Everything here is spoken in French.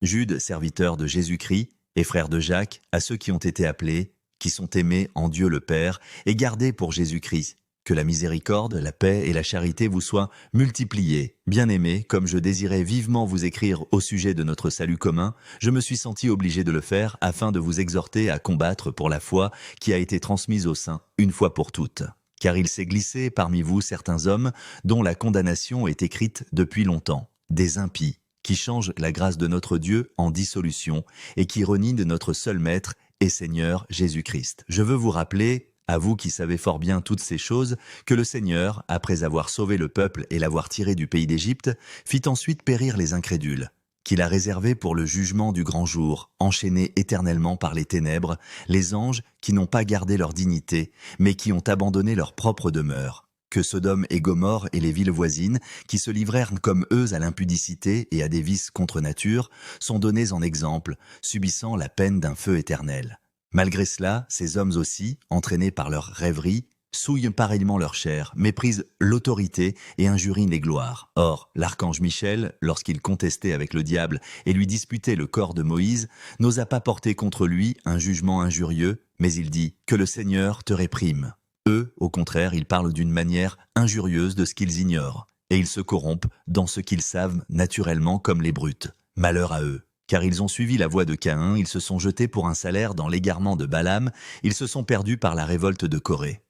Jude, serviteur de Jésus-Christ, et frère de Jacques, à ceux qui ont été appelés, qui sont aimés en Dieu le Père, et gardés pour Jésus-Christ. Que la miséricorde, la paix et la charité vous soient multipliées. Bien-aimés, comme je désirais vivement vous écrire au sujet de notre salut commun, je me suis senti obligé de le faire afin de vous exhorter à combattre pour la foi qui a été transmise aux saints une fois pour toutes. Car il s'est glissé parmi vous certains hommes dont la condamnation est écrite depuis longtemps, des impies, qui changent la grâce de notre Dieu en dissolution et qui renient notre seul Maître et Seigneur Jésus-Christ. Je veux vous rappeler, à vous qui savez fort bien toutes ces choses, que le Seigneur, après avoir sauvé le peuple et l'avoir tiré du pays d'Égypte, fit ensuite périr les incrédules, qu'il a réservés pour le jugement du grand jour, enchaînés éternellement par les ténèbres, les anges qui n'ont pas gardé leur dignité, mais qui ont abandonné leur propre demeure. Que Sodome et Gomorrhe et les villes voisines, qui se livrèrent comme eux à l'impudicité et à des vices contre nature, sont donnés en exemple, subissant la peine d'un feu éternel. Malgré cela, ces hommes aussi, entraînés par leur rêverie, souillent pareillement leur chair, méprisent l'autorité et injurient les gloires. Or, l'archange Michel, lorsqu'il contestait avec le diable et lui disputait le corps de Moïse, n'osa pas porter contre lui un jugement injurieux, mais il dit « Que le Seigneur te réprime ». Eux, au contraire, ils parlent d'une manière injurieuse de ce qu'ils ignorent, et ils se corrompent dans ce qu'ils savent naturellement comme les brutes. Malheur à eux. Car ils ont suivi la voie de Caïn, ils se sont jetés pour un salaire dans l'égarement de Balaam, ils se sont perdus par la révolte de Corée.